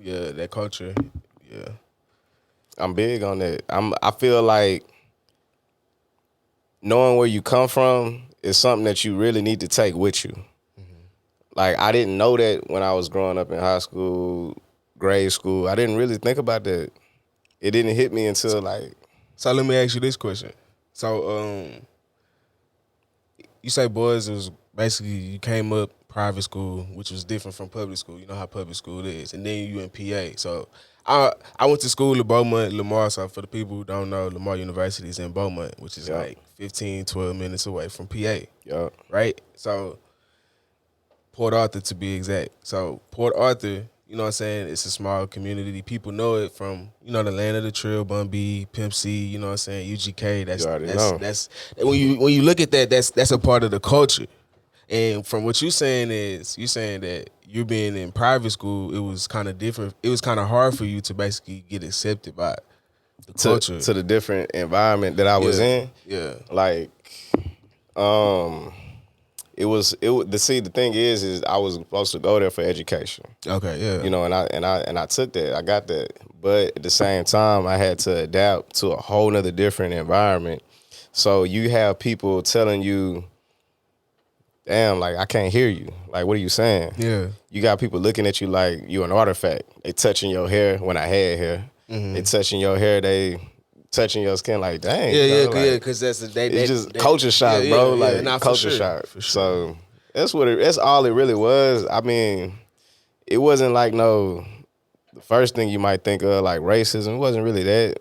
Yeah, that culture. Yeah. I'm big on that. I feel like knowing where you come from is something that you really need to take with you. Like I didn't know that when I was growing up in high school, grade school. I didn't really think about that. It didn't hit me until like So let me ask you this question. So you say boys was basically you came up private school, which was different from public school. You know how public school is, and then you in PA. So I went to school in Beaumont, Lamar. So for the people who don't know, Lamar University is in Beaumont, which is like 15, 12 minutes away from PA. yeah. Right? So Port Arthur to be exact. So Port Arthur, you know what I'm saying, it's a small community. People know it from, you know, the land of the trail, Bun B, Pimp C, you know what I'm saying, UGK. You already know. That's when you look at that, that's a part of the culture. And from what you're saying is you saying that you being in private school, it was kind of different. It was kind of hard for you to basically get accepted by the culture. To the different environment that I was in. Yeah. Like the thing is I was supposed to go there for education. Okay, yeah. You know, and I took that. I got that. But at the same time I had to adapt to a whole nother different environment. So you have people telling you, damn, like I can't hear you. Like, what are you saying? Yeah. You got people looking at you like you an artifact. They touching your hair when I had hair. They touching your hair, they touching your skin like, dang. Because that's it's just culture shock, bro. Culture shock. For sure. So that's all it really was. I mean, it wasn't like the first thing you might think of, like racism. It wasn't really that.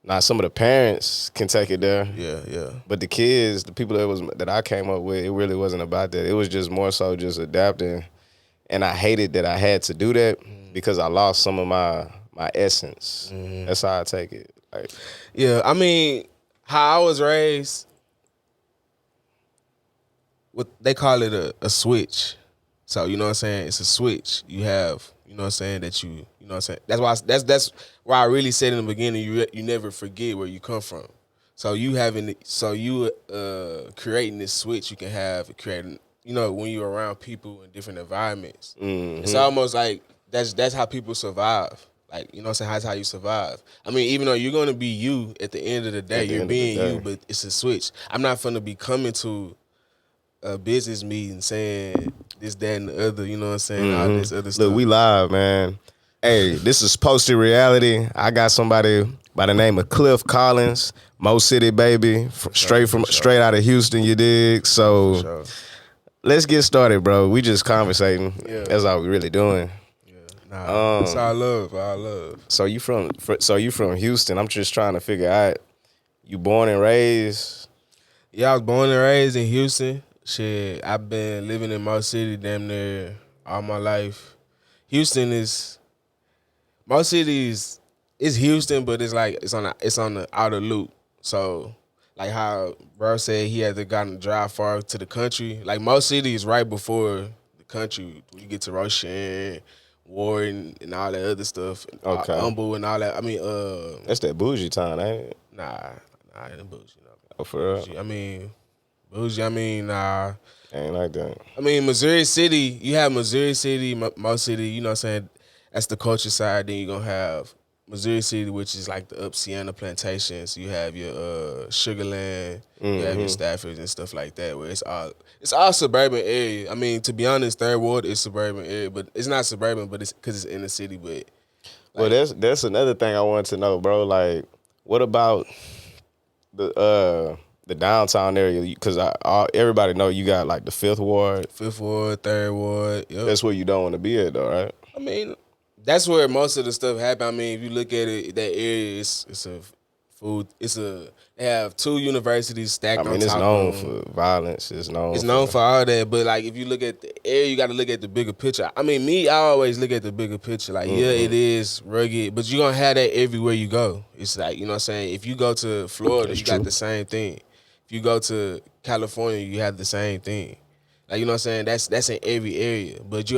Now some of the parents can take it there. Yeah. But the kids, the people that I came up with, it really wasn't about that. It was just more so just adapting. And I hated that I had to do that because I lost some of my essence. That's how I take it. Like, yeah, I mean, how I was raised, what they call it a switch. So, you know what I'm saying? It's a switch. You have, you know what I'm saying, that you know what I'm saying? That's why I really said in the beginning, you never forget where you come from. So creating this switch you can have, creating, you know, when you're around people in different environments. It's almost like that's how people survive. Like, you know what I'm saying? That's how you survive. I mean, even though you're going to be you at the end of the day, you're being you, but it's a switch. I'm not going to be coming to a business meeting saying this, that, and the other, you know what I'm saying? All this other stuff. Look, we live, man. Hey, this is Posted Reality. I got somebody by the name of Cliff Collins, Mo City baby, straight out of Houston, you dig? So let's get started, bro. We just conversating. Yeah. That's all we really doing. That's all I love. So you from Houston? I'm just trying to figure out. You born and raised? Yeah, I was born and raised in Houston. Shit, I've been living in Mo City damn near all my life. Houston is Houston, but it's like it's on the outer loop. So like how bro said he had to gotten drive far to the country. Like Mo City is right before the country. When you get to Roshan, Warren, and all that other stuff. Okay. Humble and all that. I mean, that's that bougie town, ain't it? Nah, ain't bougie. No. Oh, for real? Bougie. I mean, nah. Ain't like that. I mean, Missouri City, you have Missouri City, Mo City, you know what I'm saying? That's the culture side. Then you're going to have Missouri City, which is like the up Sienna plantations. You have your Sugarland, you have your Staffords and stuff like that, where it's all suburban area. I mean, to be honest, Third Ward is suburban area, but it's not suburban, but it's because it's in the city. But well, that's another thing I wanted to know, bro. Like, what about the downtown area? Because everybody know you got like the Fifth Ward, Third Ward. Yep. That's where you don't want to be at, though, right? I mean, that's where most of the stuff happen. I mean, if you look at it, that area they have two universities stacked on top. I mean, it's known for violence. It's known for all that. But like, if you look at the area, you got to look at the bigger picture. I mean, I always look at the bigger picture. Like, yeah, it is rugged, but you're gonna have that everywhere you go. It's like, you know what I'm saying? If you go to Florida, you got the same thing. If you go to California, you have the same thing. Like, you know what I'm saying? That's in every area. But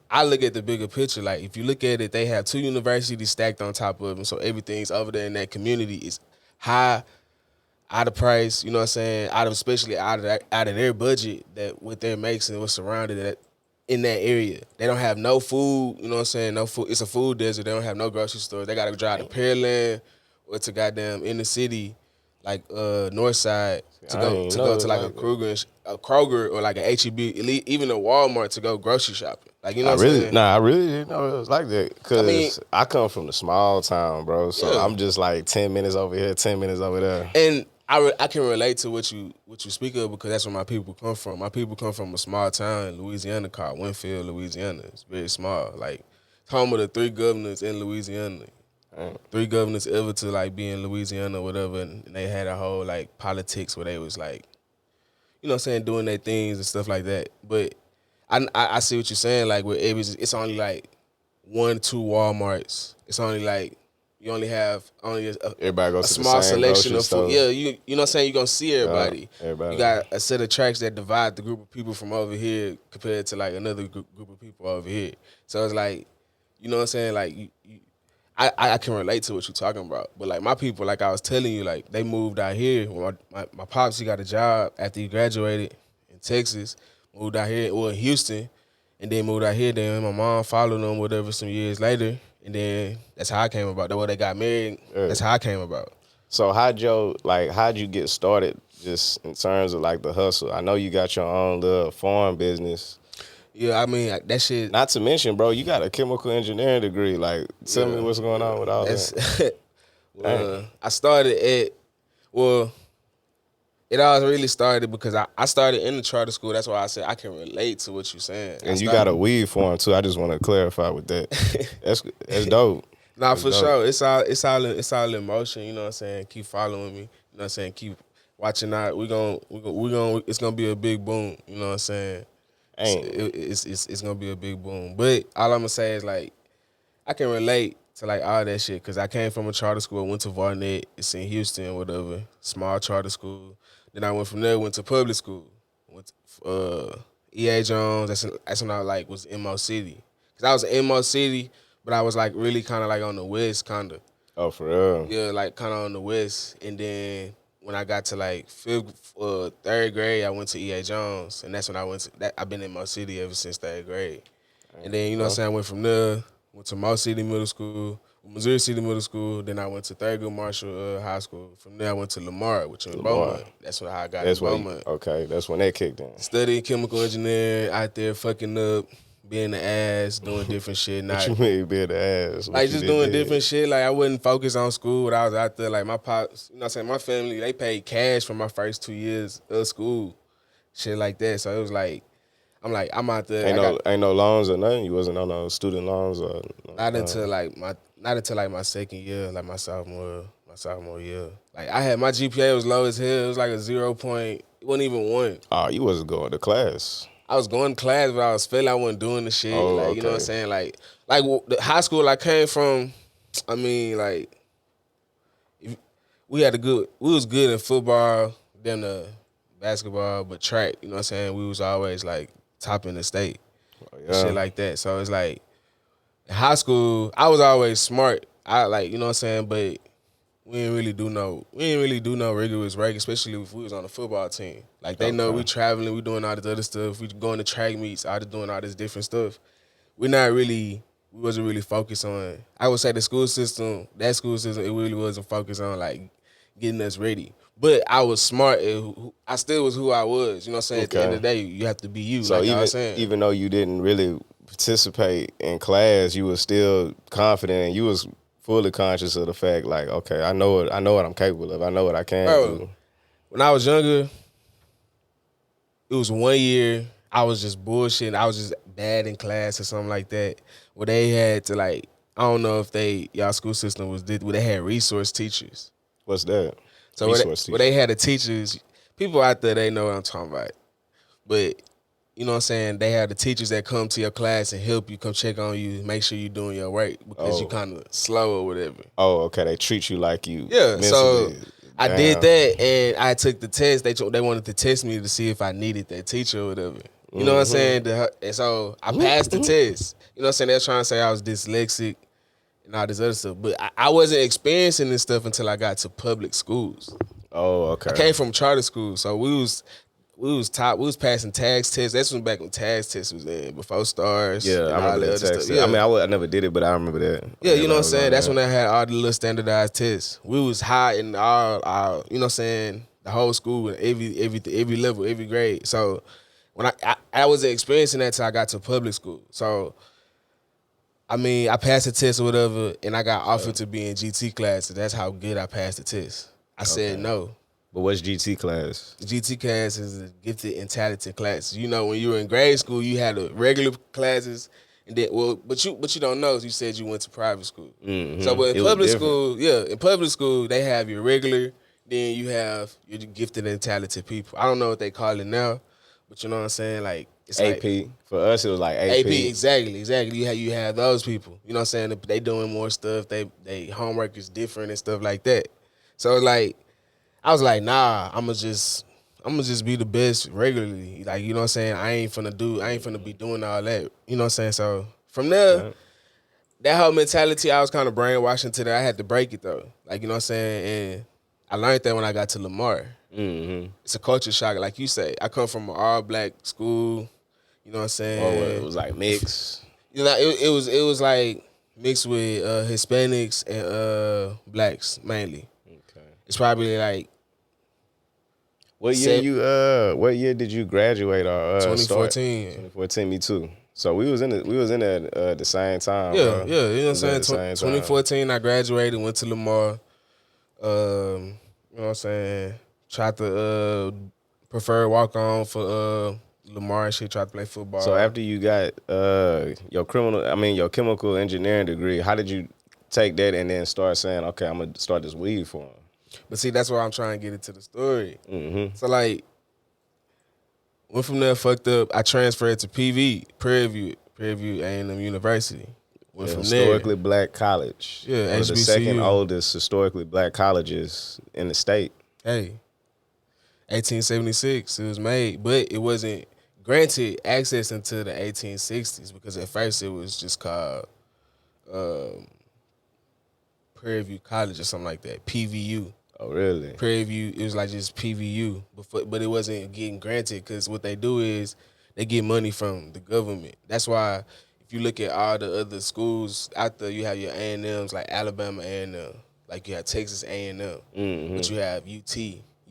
I look at the bigger picture. Like, if you look at it, they have two universities stacked on top of them. So everything's over there in that community is high, out of price, you know what I'm saying? Especially out of their budget, that what they're making and what's surrounded that. in that area. They don't have no food, you know what I'm saying? No food. It's a food desert. They don't have no grocery stores. They gotta drive to Pearland or to goddamn in the city, like north side, to go to like a Kroger or like a HEB, even a Walmart to go grocery shopping. Like, you know what I'm saying? I really didn't know it was like that. Cause I come from the small town, bro. So I'm just like 10 minutes over here, 10 minutes over there. And I can relate to what you speak of because that's where my people come from. My people come from a small town in Louisiana called Winfield, Louisiana. It's very small. Like, home of the 3 governors in Louisiana. 3 governors ever to like be in Louisiana or whatever, and they had a whole like politics where they was like, you know what I'm saying, doing their things and stuff like that. But I see what you're saying, like where it's only like 1-2 Walmarts. It's only like you only have everybody goes a to small the same selection of food. store. Yeah, you know what I'm saying, you're gonna see everybody. Everybody. You got a set of tracks that divide the group of people from over here compared to like another group of people over here. So it's like, you know what I'm saying, like I can relate to what you're talking about. But like my people, like I was telling you, like they moved out here. When my pops, he got a job after he graduated in Texas, moved out here, in Houston, and then moved out here. Then my mom followed them, whatever, some years later. And then that's how I came about. That's why they got married. Yeah. That's how I came about. So how'd you get started just in terms of like the hustle? I know you got your own little farm business. Yeah, I mean, that shit. Not to mention, bro, you got a chemical engineering degree. Like, tell me what's going on with all that. I started it all really started because I started in the charter school. That's why I said I can relate to what you're saying. And you got a weed farm too. I just want to clarify with that. That's dope. Nah, that's for dope. Sure. It's all in motion. You know what I'm saying? Keep following me. You know what I'm saying? Keep watching out. We gonna. It's gonna be a big boom. You know what I'm saying? It's gonna be a big boom. But all I'm gonna say is like I can relate to like all that shit because I came from a charter school. Went to Varnett. It's in Houston, whatever. Small charter school. Then I went from there. Went to public school. Went to E.A. Jones. That's when I like was in Mo City. Cause I was in Mo City, but I was like really kind of like on the west, kind of. Oh, for real? Yeah, like kind of on the west. And then when I got to like 3rd grade, I went to E.A. Jones, and that's when I went to that. I've been in Mo City ever since 3rd grade. And then you know what I'm saying, I went from there, went to Mo City Middle School, Missouri City Middle School. Then I went to Thurgood Marshall High School. From there, I went to Lamar, which was in Beaumont. That's how I got in Beaumont. Okay, that's when that kicked in. Studying chemical engineering, out there fucking up, being the ass, doing different shit. What you mean being the ass? Like just doing different shit. Like I wouldn't focus on school when I was out there. Like my pops, you know what I'm saying, my family, they paid cash for my first 2 years of school. Shit like that. So it was like, I'm out there. Ain't no loans or nothing? You wasn't on no student loans or not until my second year, like my sophomore year. Like I had my GPA was low as hell. It was like a 0 point, it wasn't even 1. Oh, you wasn't going to class. I was going to class, but I was failing. I wasn't doing the shit. You know what I'm saying? Like the high school I came from, I mean, like, we was good in football, then the basketball, but track, you know what I'm saying? We was always, like, top in the state. Shit like that. So it's like, in high school, I was always smart. I, like, you know what I'm saying? But we didn't really do no rigorous work, especially if we was on the football team. Like they know we traveling, we doing all this other stuff, we going to track meets, doing all this different stuff. We wasn't really focused on. I would say that school system, it really wasn't focused on like getting us ready. But I was smart. I still was who I was. You know what I'm saying? At the end of the day, you have to be you. So like even though you didn't really participate in class, you was still confident and you was fully conscious of the fact, like, okay, I know what I'm capable of. I know what I can do. When I was younger, it was 1 year, I was just bullshitting. I was just bad in class or something like that. Where they had to, like, I don't know if y'all school system where they had resource teachers. What's that? So where they had the teachers, people out there, they know what I'm talking about. But you know what I'm saying? They have the teachers that come to your class and help you, come check on you, make sure you're doing your work because you kind of slow or whatever. Oh, okay. They treat you like you. Yeah. So I did that and I took the test. They wanted to test me to see if I needed that teacher or whatever. You know what I'm saying? And so I passed the test. You know what I'm saying? They were trying to say I was dyslexic and all this other stuff. But I wasn't experiencing this stuff until I got to public schools. Oh, okay. I came from charter school. So we was top. We was passing tags tests. That's when back when tags tests was in before stars. Yeah, and I all remember that that other text. stuff. Yeah. I mean, I never did it, but I remember that. Yeah, you know what I'm Everybody was saying? on That's that. when I had all the little standardized tests. We was high in all our, you know what I'm saying, the whole school, and every level, every grade. So when I wasn't experiencing that till I got to public school. So I mean, I passed the test or whatever, and I got offered to be in GT class. So that's how good I passed the test. I said no. But what's GT class? The GT class is a gifted and talented class. You know, when you were in grade school, you had the regular classes, and then but you don't know. You said you went to private school. Mm-hmm. So, but in It was public different. school, in public school they have your regular, then you have your gifted and talented people. I don't know what they call it now, but you know what I'm saying. Like it's AP. like For us, it was like AP. exactly. You have those people. You know what I'm saying? They doing more stuff. They homework is different and stuff like that. So like I was like, nah, I'ma just be the best regularly. Like, you know what I'm saying? I ain't finna be doing all that. You know what I'm saying? So from there, that whole mentality, I was kind of brainwashed into that. I had to break it though. Like, you know what I'm saying? And I learned that when I got to Lamar. Mm-hmm. It's a culture shock, like you say. I come from an all black school. You know what I'm saying? Or it was like mix. You know, it was like mixed with Hispanics and blacks mainly. Okay. It's probably like What year did you graduate or 2014. 2014, me too. So we was in there at the same time. Yeah, bro. yeah, you know what I'm We was saying? at the same time. 2014, I graduated, went to Lamar. You know what I'm saying? Tried to prefer walk on for Lamar and shit, tried to play football. So after you got your chemical engineering degree, how did you take that and then start saying, okay, I'm gonna start this weed for him? But see, that's why I'm trying to get into the story. Mm-hmm. So like, went from there, fucked up. I transferred to Prairie View A&M University. Went from Historically there. black college. Yeah, One of the HBCU. second oldest historically black colleges in the state. Hey, 1876 it was made, but it wasn't granted access until the 1860s because at first it was just called Prairie View College or something like that, PVU. Oh, really? Prairie View, it was like just PVU, but it wasn't getting granted because what they do is they get money from the government. That's why if you look at all the other schools out there, you have your A&Ms like Alabama A&M, like you have Texas A&M, but you have UT.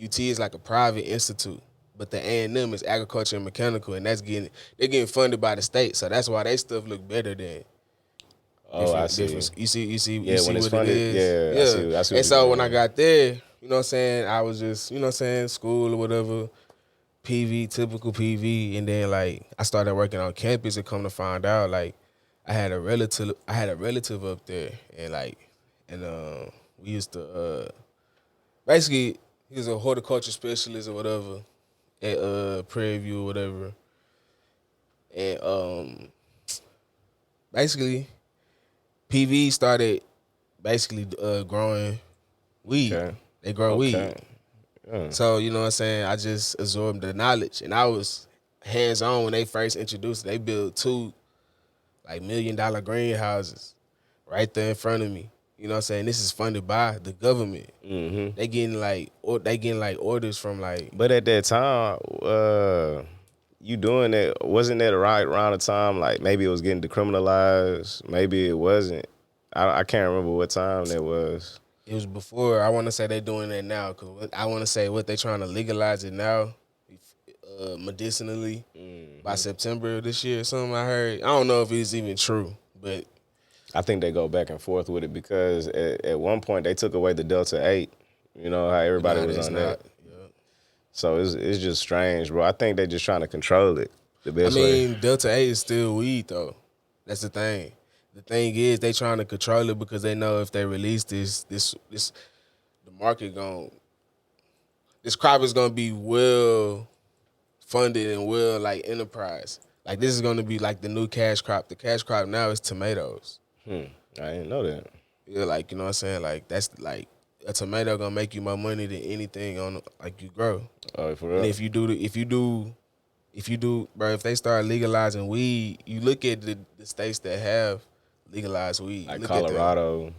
UT is like a private institute, but the A&M is agriculture and mechanical, and they're getting funded by the state, so that's why they stuff look better than. I see. You see Yeah, when it's what funded, it is. I see what And so you're when I doing. got there, you know what I'm saying, I was just, you know what I'm saying, school or whatever, PV, typical PV, and then like I started working on campus and come to find out like I had a relative up there and we used to basically he was a horticulture specialist or whatever at Prairie View or whatever. And basically PV started basically growing weed. Okay. They grow weed. Yeah. So, you know what I'm saying? I just absorbed the knowledge. And I was hands-on when they first introduced it. They built 2 like $1 million greenhouses right there in front of me. You know what I'm saying? This is funded by the government. Mm-hmm. They getting like orders from like. But at that time, you doing that, wasn't that right around the time, like maybe it was getting decriminalized, maybe it wasn't. I can't remember what time that was. It was before. I want to say they're doing that now because I want to say what they trying to legalize it now, medicinally by September of this year or something. I heard. I don't know if it's even true, but I think they go back and forth with it because at one point they took away the Delta 8. You know how everybody nah, was it's on not. that. Yeah. So it's just strange, bro. I think they just trying to control it the I best way. mean, Delta 8 is still weed though. That's the thing. The thing is they trying to control it because they know if they release this the market this crop is gonna be well funded and well like enterprise. Like this is gonna be like the new cash crop. The cash crop now is tomatoes. I didn't know that. Yeah, like you know what I'm saying? Like that's like a tomato gonna make you more money than anything on like you grow. Oh, for real? And if you do, bro, if they start legalizing weed, you look at the states that have legalized weed. Like Look at them. Colorado.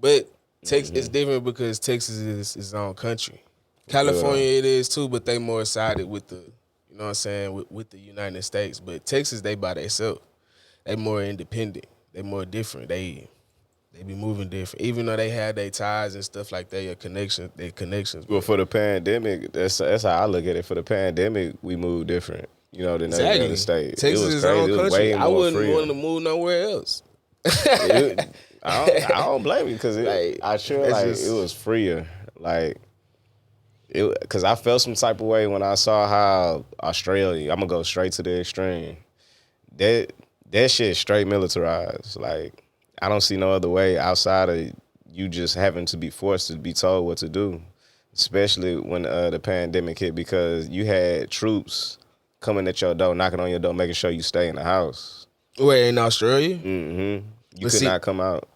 But Texas it's different because Texas is its own country. California it is too, but they more sided with the, you know what I'm saying, with the United States. But Texas, they by themselves. They more independent. They more different. They be moving different. Even though they had their ties and stuff like that, their connections. Well, for the pandemic, that's how I look at it. For the pandemic, we moved different, you know, than the other states. Texas it was is crazy. own It was country. way I more wouldn't freedom. want to move nowhere else. I don't blame you because Like, I sure like just, it was freer. Like it because I felt some type of way when I saw how Australia. I'm gonna go straight to the extreme. That shit straight militarized. Like I don't see no other way outside of you just having to be forced to be told what to do. Especially when the pandemic hit, because you had troops coming at your door, knocking on your door, making sure you stay in the house. Where in Australia? Mm-hmm. You could not come out.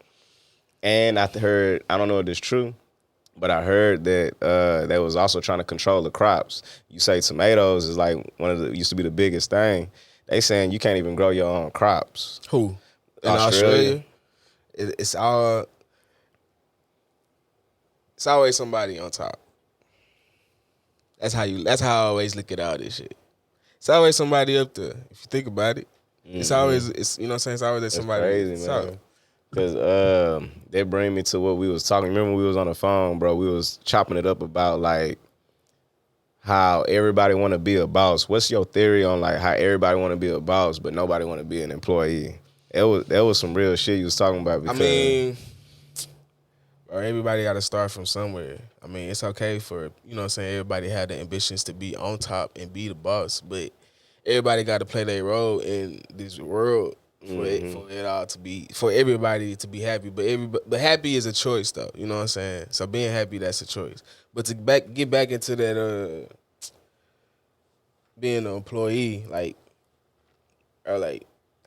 And I heard, I don't know if it's true, but I heard that they was also trying to control the crops. You say tomatoes is like used to be the biggest thing. They saying you can't even grow your own crops. Who? In Australia? It's always somebody on top. That's how I always look at all this shit. It's always somebody up there. If you think about it, it's always you know what I'm saying. It's always that somebody. Crazy, man. Because they bring me to what we was talking. Remember we was on the phone, bro. We was chopping it up about like how everybody want to be a boss. What's your theory on like how everybody want to be a boss, but nobody want to be an employee? That was some real shit you was talking about. Because, I mean, bro, everybody got to start from somewhere. I mean, it's okay for, you know what I'm saying, everybody had the ambitions to be on top and be the boss, but everybody got to play their role in this world for it all to be, for everybody to be happy. But happy is a choice, though. You know what I'm saying? So being happy, that's a choice. But to get back into that, being an employee,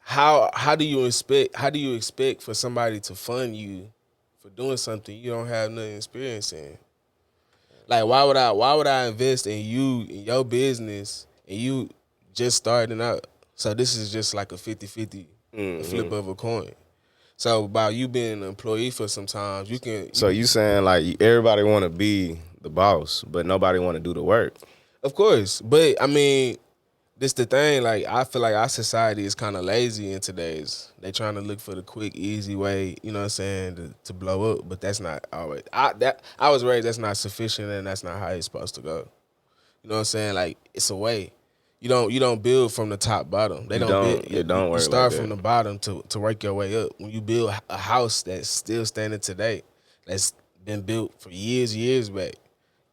how do you expect for somebody to fund you for doing something you don't have no experience in? Like, why would I invest in you, in your business, and you just starting out? So this is just like a 50-50 flip of a coin. So by you being an employee for some times, you can. So you saying like everybody want to be the boss, but nobody want to do the work? Of course, but I mean, this the thing. Like, I feel like our society is kind of lazy in today's. They trying to look for the quick, easy way. You know what I'm saying, to blow up. But that's not always. I was raised that's not sufficient, and that's not how it's supposed to go. You know what I'm saying? Like, it's a way. You don't build from the top bottom. It don't work. You start from the bottom to work your way up. When you build a house that's still standing today, that's been built for years back,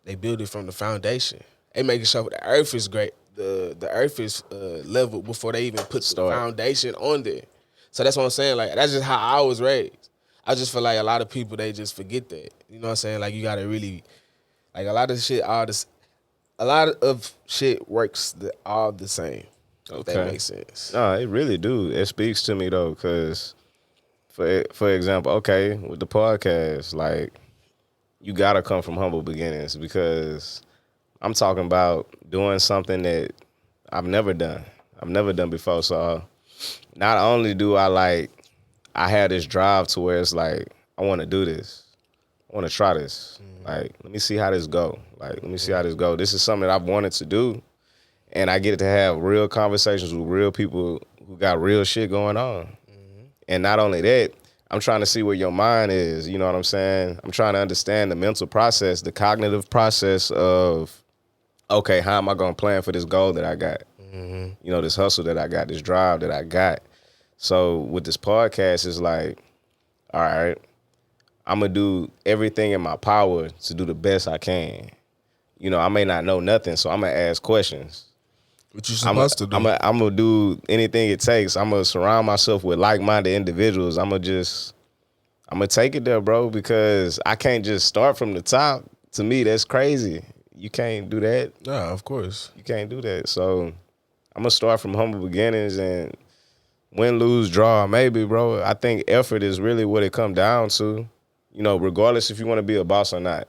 they build it from the foundation. They making sure the earth is great. The earth is level before they even put the foundation on there. So that's what I'm saying. Like, that's just how I was raised. I just feel like a lot of people, they just forget that. You know what I'm saying? Like, you gotta really, like, a lot of shit works all the same. Okay. If that makes sense. No, it really do. It speaks to me though, because for example, okay, with the podcast, like, you gotta come from humble beginnings, because I'm talking about doing something that I've never done. I've never done before. So not only do I have this drive to where it's like, I want to do this. I want to try this. Like, let me see how this go. This is something that I've wanted to do. And I get to have real conversations with real people who got real shit going on. And not only that, I'm trying to see where your mind is. You know what I'm saying? I'm trying to understand the mental process, the cognitive process of, okay, how am I going to plan for this goal that I got? You know, this hustle that I got, this drive that I got. So with this podcast, it's like, all right, I'm going to do everything in my power to do the best I can. You know, I may not know nothing, so I'm going to ask questions. What you supposed to do? I'm going to do anything it takes. I'm going to surround myself with like-minded individuals. I'm going to take it there, bro, because I can't just start from the top. To me, that's crazy. You can't do that. Nah, of course. You can't do that. So I'm going to start from humble beginnings, and win, lose, draw, maybe, bro. I think effort is really what it come down to. You know, regardless if you want to be a boss or not.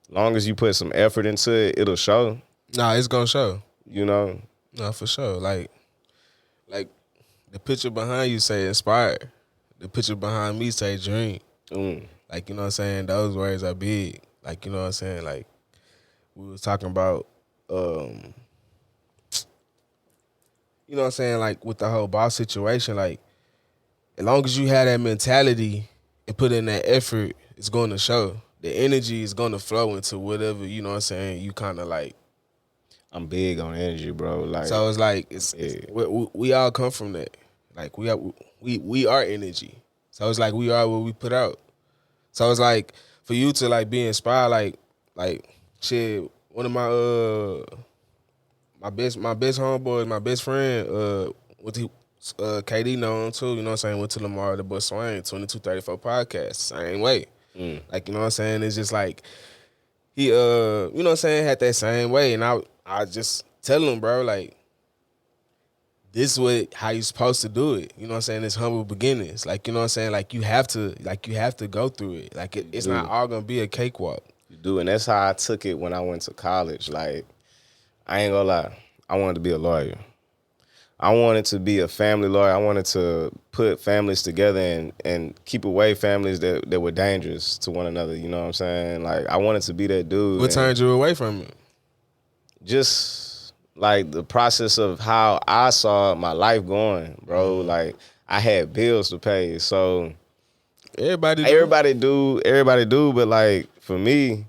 Long as you put some effort into it, it'll show. Nah, it's going to show. You know? Nah, for sure. Like the picture behind you say inspired. The picture behind me say dream. Like, you know what I'm saying? Those words are big. Like, you know what I'm saying? Like, we was talking about, you know what I'm saying, like with the whole boss situation, like as long as you have that mentality and put in that effort, it's going to show. The energy is going to flow into whatever, you know what I'm saying, you kind of like. I'm big on energy, bro. Like, So it's like it's we all come from that. Like we are energy. So it's like we are what we put out. So it's like for you to like be inspired, like shit. One of my best homeboys, my best friend, what he KD know him too. You know what I'm saying? Went to Lamar the Boy Swain 2234 podcast, same way. Like you know what I'm saying? It's just like he you know what I'm saying, had that same way, and I just tell him, bro, like this is how you supposed to do it. You know what I'm saying? It's humble beginnings. Like, you know what I'm saying? Like you have to go through it. Like it's not all gonna be a cakewalk. You do, and that's how I took it when I went to college. Like, I ain't gonna lie, I wanted to be a lawyer. I wanted to be a family lawyer. I wanted to put families together and keep away families that were dangerous to one another. You know what I'm saying? Like, I wanted to be that dude. What turned you away from it? Just like the process of how I saw my life going, bro. Like, I had bills to pay, so everybody do. But like for me,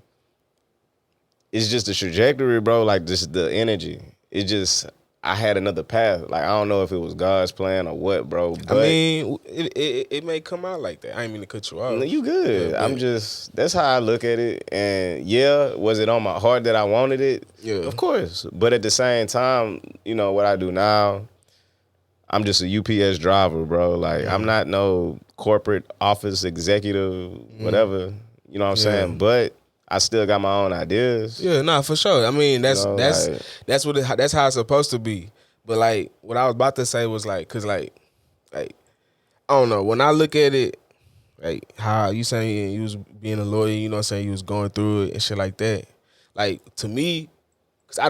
it's just the trajectory, bro. Like just the energy. It just. I had another path. Like, I don't know if it was God's plan or what, bro. But I mean, it may come out like that. I ain't mean to cut you off. No, you good. Yeah, I'm just, that's how I look at it. And yeah, was it on my heart that I wanted it? Yeah. Of course. But at the same time, you know, what I do now, I'm just a UPS driver, bro. Like, I'm not no corporate office executive, whatever. You know what I'm saying? But I still got my own ideas. Yeah, nah, for sure. I mean, that's like, that's how it's supposed to be. But like, what I was about to say was like, cause like, I don't know. When I look at it, like how you saying you was being a lawyer, you know what I'm saying, you was going through it and shit like that. Like to me, cause I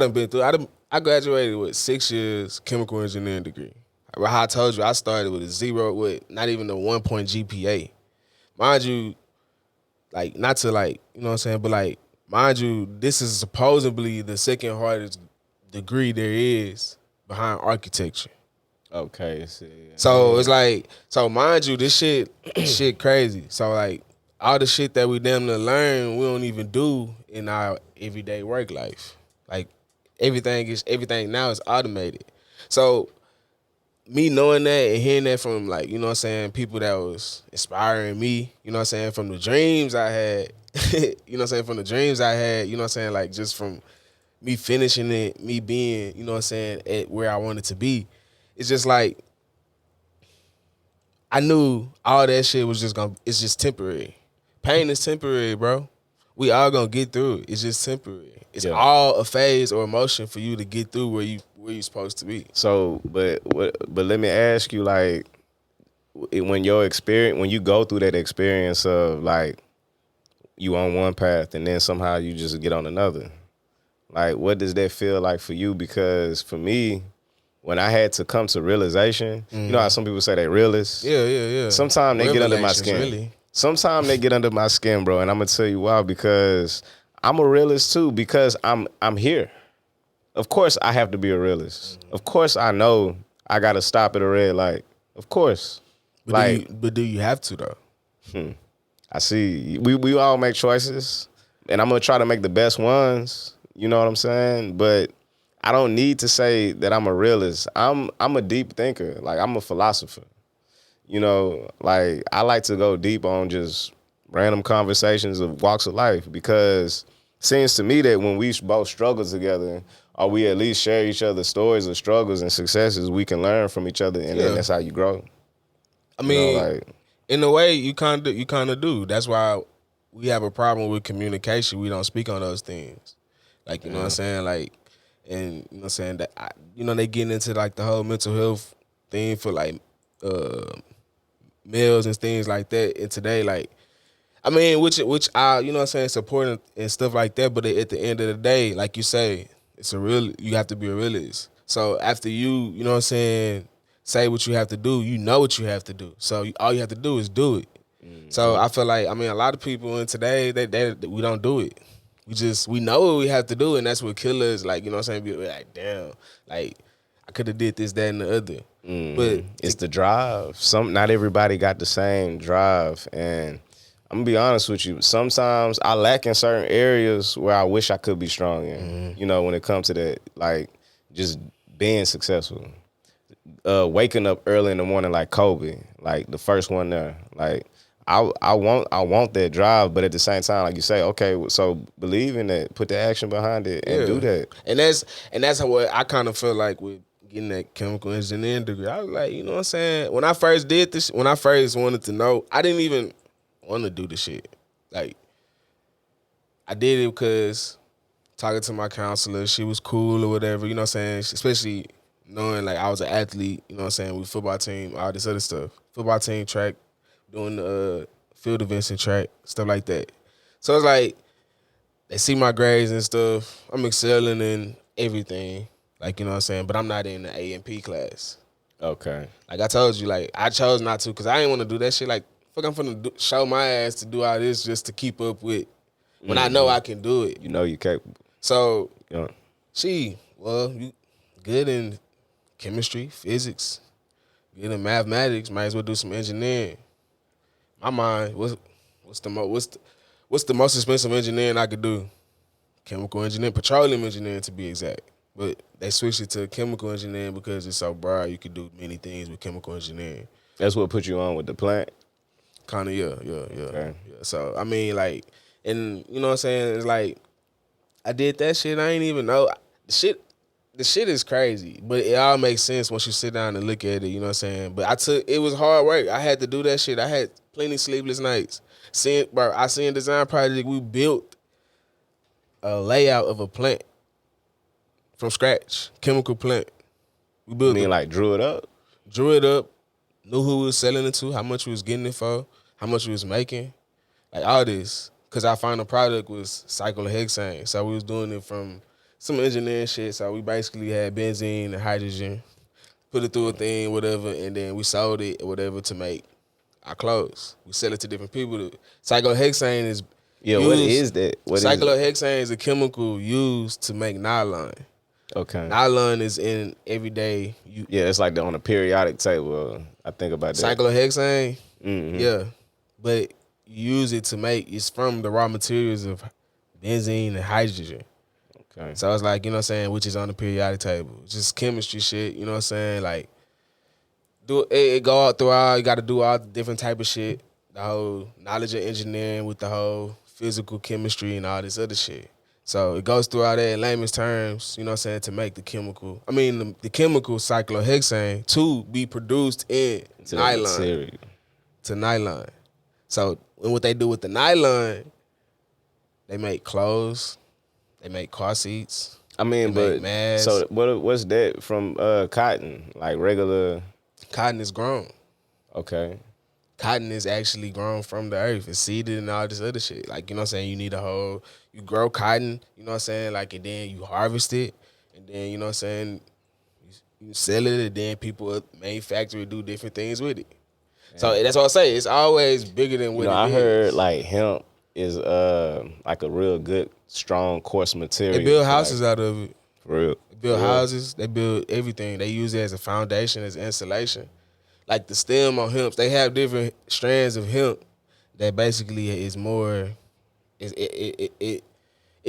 graduated with 6 years chemical engineering degree. Like how I told you, I started with a 0, with not even a 1 point GPA. Mind you. Like, not to like, you know what I'm saying, but like, mind you, this is supposedly the second hardest degree there is behind architecture. Okay, so it's like, so mind you, this shit crazy. So like, all the shit that we damn near learn, we don't even do in our everyday work life. Like, everything now is automated. So me knowing that and hearing that from, like, you know what I'm saying, people that was inspiring me, you know what I'm saying, from the dreams I had, you know what I'm saying, from the dreams I had, you know what I'm saying, like just from me finishing it, me being, you know what I'm saying, at where I wanted to be, it's just like, I knew all that shit was it's just temporary. Pain is temporary, bro. We all gonna get through it. It's just temporary. It's all a phase or emotion for you to get through where you're supposed to be. So, but let me ask you, like, when you go through that experience of like you on one path and then somehow you just get on another, like, what does that feel like for you? Because for me, when I had to come to realization, you know how some people say they realists? Yeah. Sometimes they get under my skin. Really. Sometimes they get under my skin, bro, and I'm gonna tell you why. Because I'm a realist too. Because I'm here. Of course, I have to be a realist. Of course, I know I gotta stop at a red light. Of course, but do you have to though? I see. We all make choices, and I'm gonna try to make the best ones. You know what I'm saying? But I don't need to say that I'm a realist. I'm a deep thinker. Like, I'm a philosopher. You know, like, I like to go deep on just random conversations of walks of life, because it seems to me that when we both struggle together, or we at least share each other's stories of struggles and successes, we can learn from each other, and then that's how you grow. I mean, in a way, you kind of do. That's why we have a problem with communication. We don't speak on those things. Like, you know what I'm saying? Like, and you know what I'm saying, that they getting into like the whole mental health thing for like males and things like that. And today, like, I mean, which I, you know what I'm saying, supporting and stuff like that. But at the end of the day, like you say, you have to be a realist. So after you know what I'm saying, say what you have to do, you know what you have to do. So all you have to do is do it. So I feel like, I mean, a lot of people in today, they we don't do it. We know what we have to do, and that's what killers like. You know what I'm saying? Be like, damn, like I could have did this, that, and the other. But it's the drive. Not everybody got the same drive, and I'm gonna be honest with you. Sometimes I lack in certain areas where I wish I could be strong in. You know, when it comes to that, like just being successful. Waking up early in the morning like Kobe, like the first one there. Like I want that drive, but at the same time, like you say, okay, so believe in that, put the action behind it, and do that. And that's how what I kind of feel like with getting that chemical engineering degree. I was like, you know what I'm saying? When I first did this, when I first wanted to know, I didn't even want to do the shit. Like I did it because talking to my counselor, she was cool or whatever. You know what I'm saying? Especially knowing like I was an athlete. You know what I'm saying? With football team, all this other stuff. Football team, track, doing the field events and track, stuff like that. So it's like they see my grades and stuff. I'm excelling in everything. Like, you know what I'm saying? But I'm not in the A&P class. Okay. Like I told you, like I chose not to because I didn't want to do that shit. Like, fuck, I'm finna show my ass to do all this just to keep up with when I know I can do it. You know you capable. So, Yeah. you good in chemistry, physics, good in mathematics, might as well do some engineering. My mind, what's the most expensive engineering I could do? Chemical engineering, petroleum engineering to be exact. But they switched it to chemical engineering because it's so broad. You could do many things with chemical engineering. That's what put you on with the plant? Kind of, yeah. Okay. Yeah. So, I mean, like, and you know what I'm saying? It's like, I did that shit. I ain't even know. The shit is crazy, but it all makes sense once you sit down and look at it, you know what I'm saying? But it was hard work. I had to do that shit. I had plenty sleepless nights. I seen design project, we built a layout of a plant from scratch, chemical plant. We built like drew it up? Drew it up, knew who we was selling it to, how much we was getting it for, how much we was making, like all this. Cause our final product was cyclohexane. So we was doing it from some engineering shit. So we basically had benzene and hydrogen, put it through a thing, whatever, and then we sold it or whatever to make our clothes. We sell it to different people. Cyclohexane is what is that? Cyclohexane is a chemical used to make nylon. Okay. Nylon is in everyday. It's like on a periodic table. I think about that. Cyclohexane, yeah, but you use it to make. It's from the raw materials of benzene and hydrogen. Okay. So it's like, you know what I'm saying, which is on the periodic table. It's just chemistry shit, you know what I'm saying? Like, it go out throughout, you got to do all the different type of shit. The whole knowledge of engineering with the whole physical chemistry and all this other shit. So it goes through all that in layman's terms, you know what I'm saying, to make the chemical cyclohexane to be produced in nylon. To nylon. So what they do with the nylon, they make clothes, they make car seats. I mean, but masks. So what's that from cotton? Like regular? Cotton is grown. Okay. Cotton is actually grown from the earth. It's seeded and all this other shit. Like, you know what I'm saying? You grow cotton, you know what I'm saying? Like, and then you harvest it. And then, you know what I'm saying? You sell it, and then people manufacture do different things with it. Yeah. So that's what I say. It's always bigger than what it is. I heard like hemp is like a real good, strong, coarse material. They build houses out of it. For real. They build houses. They build everything. They use it as a foundation, as insulation. Like the stem on hemp, they have different strands of hemp that basically is more. It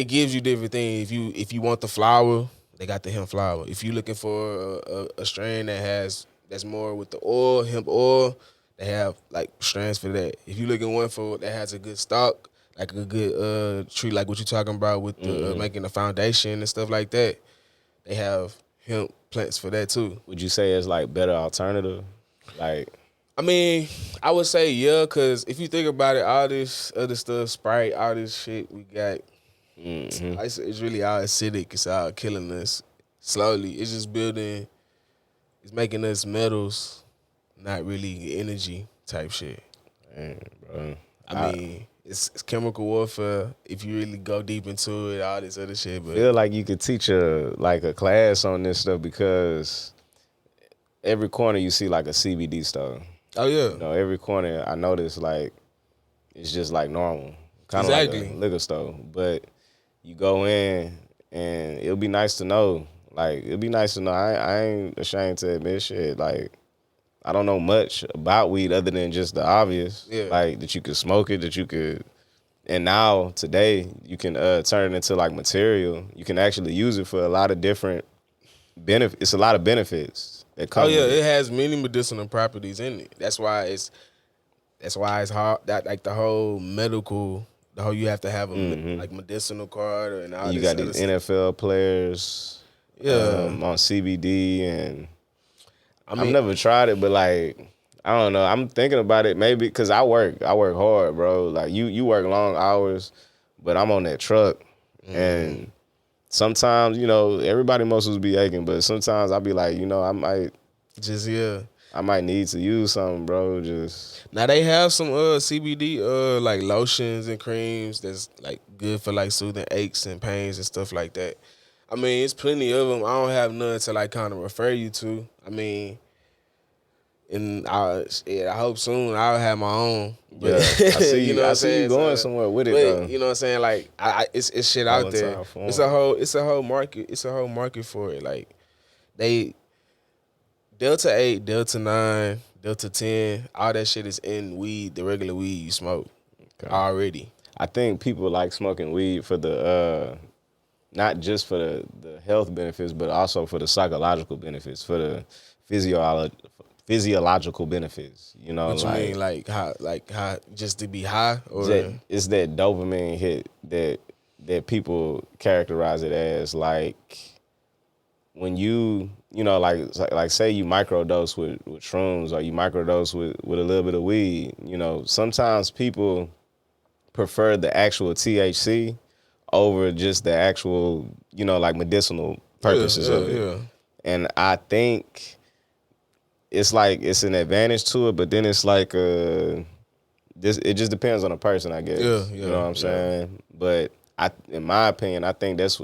gives you different things. If you want the flower, they got the hemp flower. If you're looking for a strain that's more with the oil, hemp oil, they have like strands for that. If you're looking one for that has a good stalk, like a good tree, like what you're talking about with the making a foundation and stuff like that, they have hemp plants for that too. Would you say it's like better alternative? Like, I mean, I would say yeah, because if you think about it, all this other stuff, Sprite, all this shit we got, it's really all acidic. It's all killing us slowly. It's just building, it's making us metals, not really energy type shit. Man, bro. I mean, it's chemical warfare. If you really go deep into it, all this other shit. But I feel like you could teach a class on this stuff because every corner you see like a CBD store. Oh yeah. You know, every corner I notice like it's just like normal. Kind of exactly. Like a liquor store. But you go in and it'll be nice to know. Like, it'll be nice to know. I ain't ashamed to admit shit. Like, I don't know much about weed other than just the obvious. Yeah. Like, that you could smoke it, that you could. And now, today, you can turn it into, like, material. You can actually use it for a lot of different benefits. It's a lot of benefits that come Oh yeah, with it has many medicinal properties in it. That's why it's hard. That like the whole you have to have a like medicinal card and all You this got other these stuff. NFL players on CBD, and I I've mean, never tried it, but like, I don't know. I'm thinking about it maybe because I work hard, bro. Like you work long hours, but I'm on that truck, and sometimes everybody muscles be aching, but sometimes I be like, just I might need to use something, bro. Just Now they have some CBD like lotions and creams that's like good for like soothing aches and pains and stuff like that. I mean, it's plenty of them. I don't have none to like kind of refer you to. I mean, and I hope soon I'll have my own. But yeah, I see you. you know what I I'm see you saying? going So, somewhere with it but though. you know what I'm saying? Like it's shit out there. Volatile form. It's a whole market. It's a whole market for it. Like they Delta 8, Delta 9, Delta 10, all that shit is in weed, the regular weed you smoke already. I think people like smoking weed for the not just for the health benefits, but also for the psychological benefits, for the physiological benefits. You know, What you mean, like how just to be high, or it's that dopamine hit that people characterize it as, like when like say you microdose with shrooms, or you microdose with a little bit of weed. Sometimes people prefer the actual THC over just the actual, like medicinal purposes of it. Yeah. And I think it's like it's an advantage to it, but then it's like it just depends on the person, I guess. Yeah, You know what I'm saying? But in my opinion, I think that's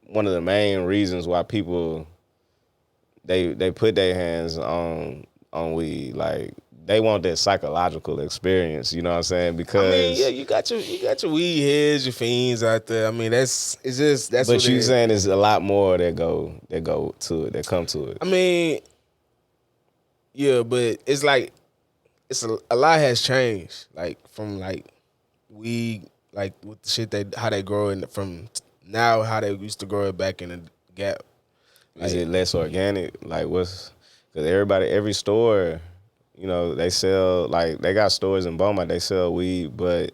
one of the main reasons why people they put their hands on weed. Like, they want that psychological experience, you know what I'm saying? Because I mean, yeah, you got your weed heads, your fiends out there. I mean, that's but what you saying there's a lot more that go to it, that come to it. I mean, yeah, but it's like a lot has changed, like from like weed, like with the shit how they grow it from now, how they used to grow it back in the gap. Is it less organic? Like, because every store, they sell, like, they got stores in Beaumont, they sell weed, but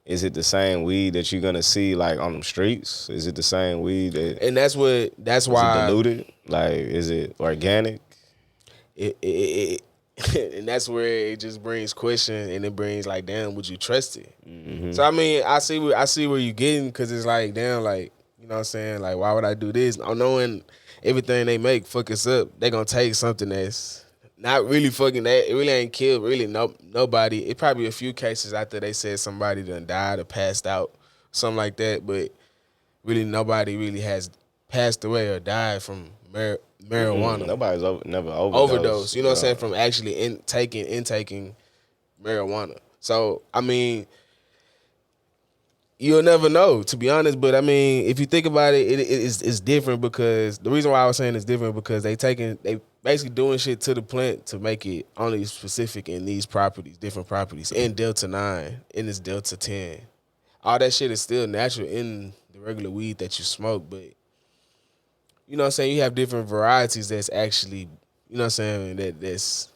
is it the same weed that you're gonna see like on the streets? Is it the same weed And that's why is it diluted? Like, is it organic? It and that's where it just brings questions, and it brings like, damn, would you trust it? Mm-hmm. So I mean, I see where you're getting, because it's like, damn, like, you know what I'm saying, like, why would I do this? Knowing everything they make fuck us up, they gonna take something that's not really fucking that. It really ain't killed really nobody. It probably a few cases after they said somebody done died or passed out, something like that, but really nobody really has passed away or died from marijuana. Nobody's never overdose. You know what I'm saying? From actually intaking marijuana. So I mean, you'll never know, to be honest. But I mean, if you think about it, it's different, because the reason why I was saying it's different, because they basically doing shit to the plant to make it only specific in these properties, different properties, in Delta 9, in this Delta 10. All that shit is still natural in the regular weed that you smoke, but you know what I'm saying, you have different varieties that's actually, you know what I'm saying, that's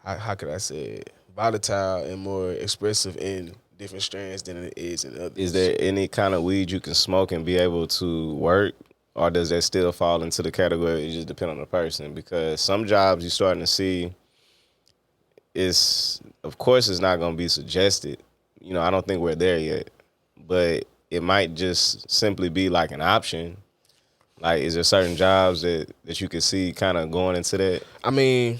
how could I say it, volatile and more expressive in different strands than it is in others. Is there any kind of weed you can smoke and be able to work, or does that still fall into the category? It just depends on the person, because some jobs you're starting to see of course it's not going to be suggested. I don't think we're there yet, but it might just simply be like an option. Like, is there certain jobs that you can see kind of going into that? I mean,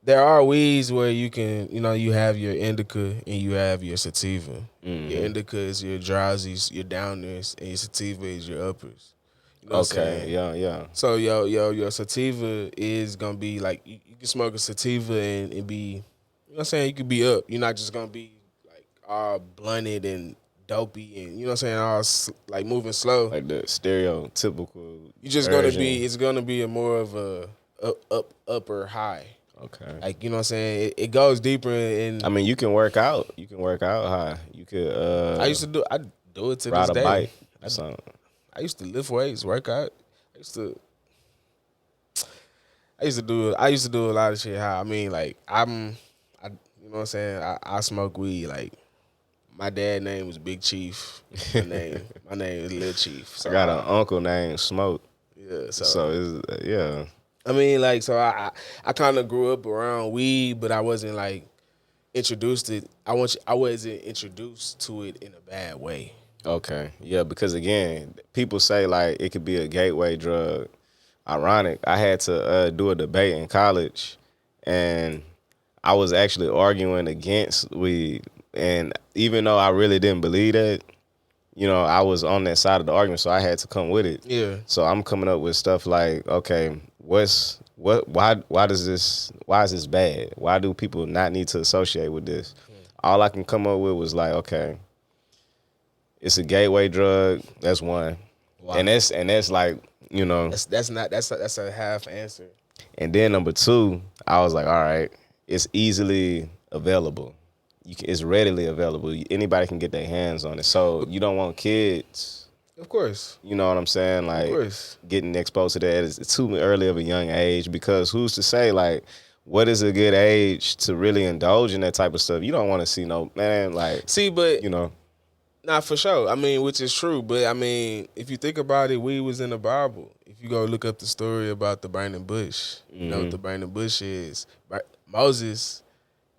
there are weeds where you can, you have your indica and you have your sativa. Mm-hmm. Your indica is your drowsies, your downers, and your sativa is your uppers. You know what I'm saying? Yeah. So your sativa is gonna be like, you can smoke a sativa and be, you know what I'm saying, you could be up. You're not just gonna be like all blunted and dopey and you know what I'm saying, all like moving slow. Like the stereotypical. You just version. it's gonna be a more of a upper high. Okay. Like you know what I'm saying, it goes deeper in. I mean, you can work out. You can work out high. You could. I do it to ride this a day. bike. Or something. I used to lift weights, work out. I used to do a lot of shit high. I mean, like you know what I'm saying. I smoke weed. Like my dad name was Big Chief. My name is Lil Chief. So I got an uncle named Smoke. Yeah. So it's, yeah. I mean, like, so I kind of grew up around weed, but I wasn't like introduced it. I wasn't introduced to it in a bad way. Okay. Yeah, because again, people say like it could be a gateway drug. Ironic. I had to do a debate in college, and I was actually arguing against weed. And even though I really didn't believe that, you know, I was on that side of the argument, so I had to come with it. Yeah. So I'm coming up with stuff like, okay, why is this bad? Why do people not need to associate with this? All I can come up with was like, okay, it's a gateway drug. That's one. Wow. And that's like, you know, that's a half answer. And then number two, I was like, all right, it's easily available. It's readily available. Anybody can get their hands on it. So you don't want kids. Of course. You know what I'm saying? Like, getting exposed to that is too early of a young age, because who's to say, like, what is a good age to really indulge in that type of stuff? You don't want to see no, man, like. See, but. You know. Nah, for sure. I mean, which is true. But, I mean, if you think about it, weed was in the Bible. If you go look up the story about the burning bush, you know what the burning bush is. Moses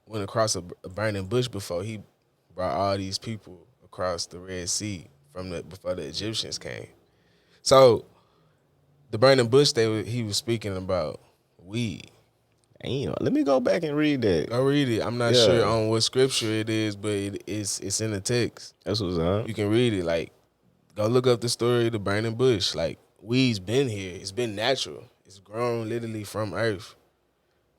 went across a burning bush before he brought all these people across the Red Sea before the Egyptians came. So the burning bush, he was speaking about weed. Damn, let me go back and read that. Go read it. I'm not sure on what scripture it is, but it's in the text. That's what's up. You can read it. Like, go look up the story of the burning bush. Like, weed's been here. It's been natural. It's grown literally from earth.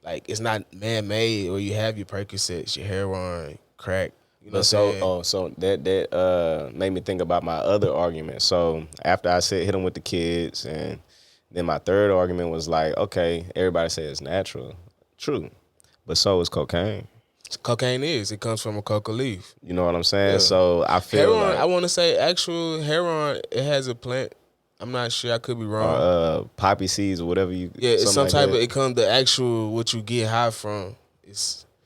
Like, it's not man-made, or you have your Percocets, your heroin, crack. You know what I'm saying? So that made me think about my other argument. So after I said hit them with the kids, and then my third argument was like, okay, everybody say it's natural. True. But so is cocaine. Cocaine it comes from a coca leaf. You know what I'm saying? Yeah. So I feel heroin, like, I want to say actual heroin, it has a plant. I'm not sure. I could be wrong. Poppy seeds or whatever you. Yeah, it's some like type of. It comes the actual what you get high from.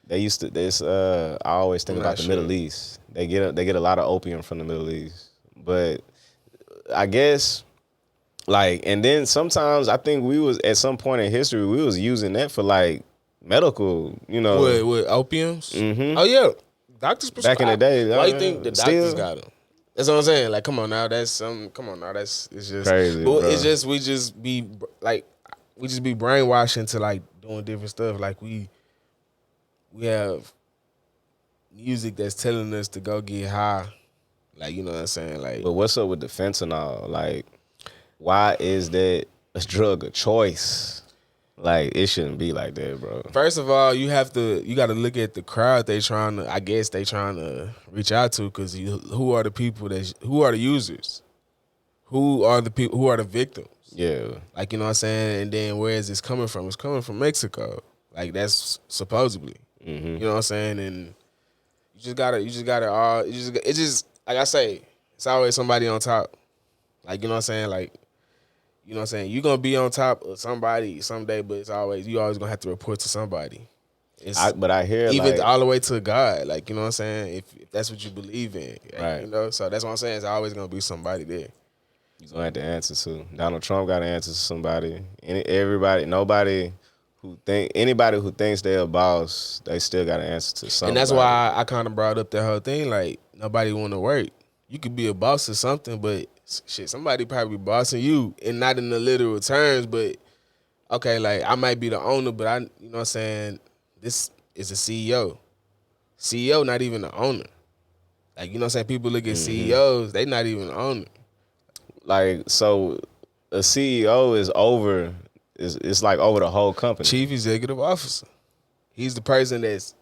They used to. This. I always think about the Middle East. They get a lot of opium from the Middle East, but I guess like, and then sometimes I think we was at some point in history we was using that for like medical. You know, what opiums? Mm-hmm. Oh yeah, doctors back in the day. Why you think the doctors got them? That's what I'm saying. Like, come on now, it's just crazy. But it's just we just be brainwashed into like doing different stuff. Like we have music that's telling us to go get high. Like, you know what I'm saying? Like, but what's up with the fentanyl? Like, why is that a drug of choice? Like, it shouldn't be like that, bro. First of all, you got to look at the crowd they trying to reach out to, because who are the people who are the users? Who are the people, who are the victims? Yeah. Like, you know what I'm saying? And then where is this coming from? It's coming from Mexico. Like, that's supposedly. Mm-hmm. You know what I'm saying? And it's just, like I say, it's always somebody on top. Like, you know what I'm saying? Like, you know what I'm saying? You're going to be on top of somebody someday, but you always going to have to report to somebody. But I hear, even like, all the way to God. Like, you know what I'm saying? If that's what you believe in. Right. You know? So that's what I'm saying. It's always going to be somebody there. You're going to have to answer to. Donald Trump got to answer to somebody. Anybody who thinks they're a boss, they still got to answer to somebody. And that's why I kind of brought up that whole thing. Like, nobody want to work. You could be a boss or something, but shit, somebody probably bossing you, and not in the literal terms, but okay, like, I might be the owner, but you know what I'm saying, this is a CEO. CEO not even the owner. Like, you know what I'm saying, people look at CEOs, they not even the owner. Like, so a CEO is it's like over the whole company. Chief Executive Officer. He's the person that's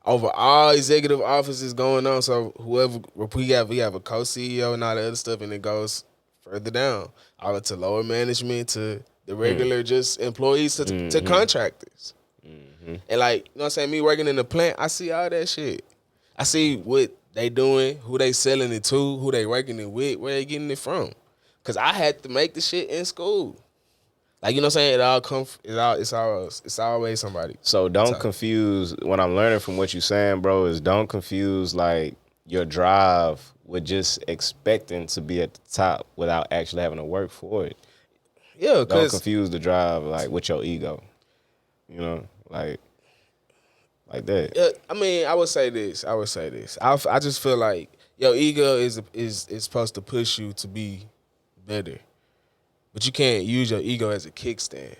over all executive offices going on. So whoever we have a co-CEO and all the other stuff, and it goes further down, all to lower management to the regular just employees to contractors. And like, you know what I'm saying, me working in the plant, I see all that shit. I see what they doing, who they selling it to, who they working it with, where they getting it from. Cause I had to make the shit in school. Like, you know what I'm saying? It all it's always somebody. So don't confuse what I'm learning from what you're saying, bro, is don't confuse like your drive with just expecting to be at the top without actually having to work for it. Yeah, Don't cause confuse the drive like with your ego. You know, like that. yeah, I mean, I would say this. I just feel like your ego is supposed to push you to be better. But you can't use your ego as a kickstand.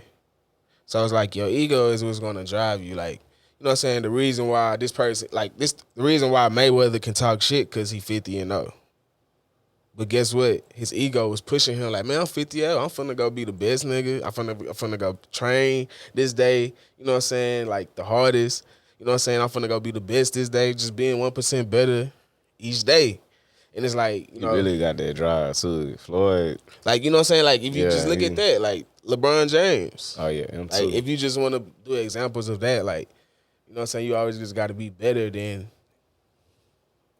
So it's like your ego is what's gonna drive you. Like, you know what I'm saying? The reason why this person, the reason why Mayweather can talk shit because he 50-0. But guess what? His ego was pushing him like, man, I'm 50 I'm finna go be the best nigga. I'm finna go train this day. You know what I'm saying? Like the hardest. You know what I'm saying? I'm finna go be the best this day. Just being 1% better each day. And it's like, you know, really got that drive too. Floyd. Like, you know what I'm saying? Like, if you just look at that, like LeBron James. Oh yeah, him too. Like, if you just want to do examples of that, like, you know what I'm saying? You always just got to be better than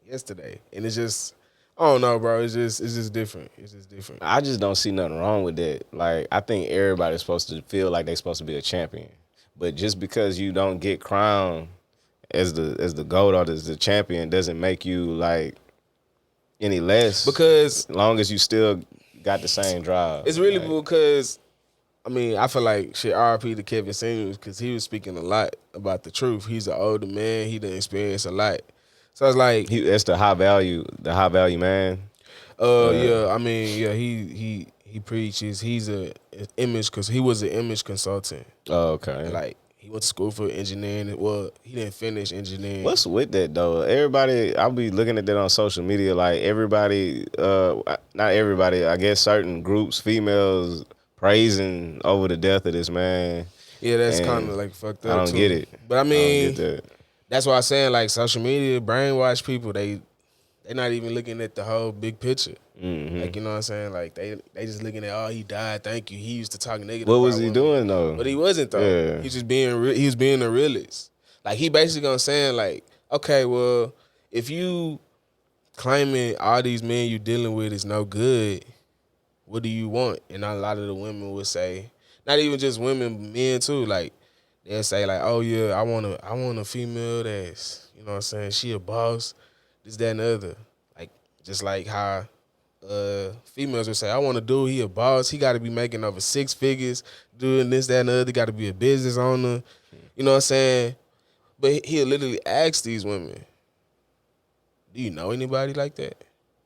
yesterday. And it's just, I don't know, bro. It's just different. It's just different. I just don't see nothing wrong with that. Like, I think everybody's supposed to feel like they're supposed to be a champion. But just because you don't get crowned as the GOAT or as the champion doesn't make you like any less. Because as long as you still got the same drive. It's really because, I mean, I feel like shit RP to Kevin Samuels because he was speaking a lot about the truth. He's an older man. He done experienced a lot. So it's like that's the high value man. Yeah, I mean, yeah, he preaches. He's he was an image consultant. Oh, okay. And like he went to school for engineering. Well, he didn't finish engineering. What's with that though? Everybody, I'll be looking at that on social media. Like everybody, not everybody. I guess certain groups, females praising over the death of this man. Yeah, that's kind of like fucked up. I don't get it. But I mean, I don't get that. That's why I'm saying like social media brainwash people. They're not even looking at the whole big picture. Mm-hmm. Like, you know what I'm saying? Like they just looking at, oh, he died, thank you. He used to talk negative. What was he doing though? But he wasn't though. Yeah. He just he was being a realist. Like he basically gonna saying like, okay, well, if you claiming all these men you dealing with is no good, what do you want? And a lot of the women would say, not even just women, men too. Like they'll say like, oh yeah, I want a female that's, you know what I'm saying, she a boss, this, that, and the other. Like just like how females would say, I want a dude, he a boss, he got to be making over 6 figures, doing this, that, and the other, got to be a business owner. You know what I'm saying? But he'll literally ask these women, do you know anybody like that?